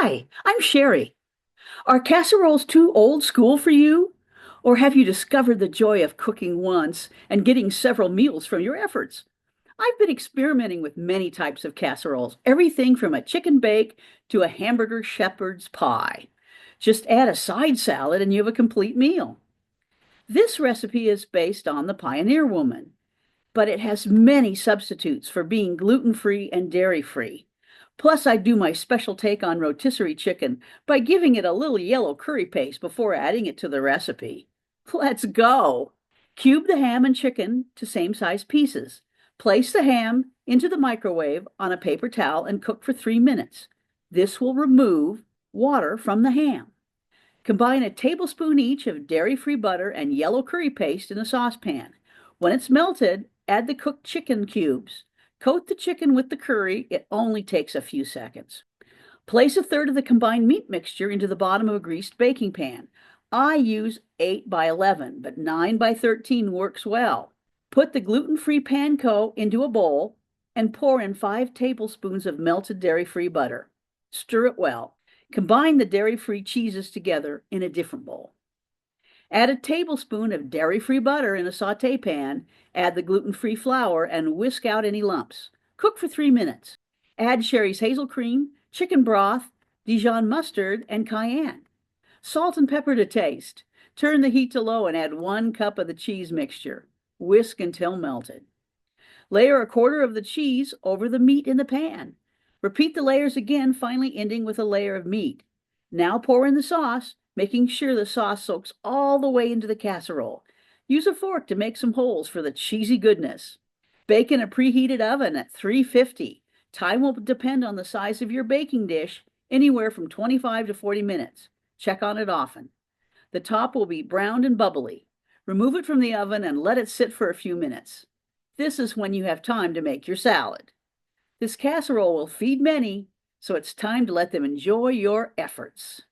Hi, I'm Cheri. Are casseroles too old school for you? Or have you discovered the joy of cooking once and getting several meals from your efforts? I've been experimenting with many types of casseroles, everything from a chicken bake to a hamburger shepherd's pie. Just add a side salad and you have a complete meal. This recipe is based on the Pioneer Woman, but it has many substitutes for being gluten-free and dairy-free. Plus, I do my special take on rotisserie chicken by giving it a little yellow curry paste before adding it to the recipe. Let's go! Cube the ham and chicken to same size pieces. Place the ham into the microwave on a paper towel and cook for 3 minutes. This will remove water from the ham. Combine a tablespoon each of dairy-free butter and yellow curry paste in a saucepan. When it's melted, add the cooked chicken cubes. Coat the chicken with the curry. It only takes a few seconds. Place a third of the combined meat mixture into the bottom of a greased baking pan. I use 8 by 11, but 9 by 13 works well. Put the gluten-free panko into a bowl and pour in 5 tablespoons of melted dairy-free butter. Stir it well. Combine the dairy-free cheeses together in a different bowl. Add a tablespoon of dairy-free butter in a sauté pan, add the gluten-free flour, and whisk out any lumps. Cook for 3 minutes. Add Cheri's HazelCream, chicken broth, Dijon mustard, and cayenne. Salt and pepper to taste. Turn the heat to low and add 1 cup of the cheese mixture. Whisk until melted. Layer a quarter of the cheese over the meat in the pan. Repeat the layers again, finally ending with a layer of meat. Now pour in the sauce, making sure the sauce soaks all the way into the casserole. Use a fork to make some holes for the cheesy goodness. Bake in a preheated oven at 350. Time will depend on the size of your baking dish, anywhere from 25 to 40 minutes. Check on it often. The top will be browned and bubbly. Remove it from the oven and let it sit for a few minutes. This is when you have time to make your salad. This casserole will feed many, so it's time to let them enjoy your efforts.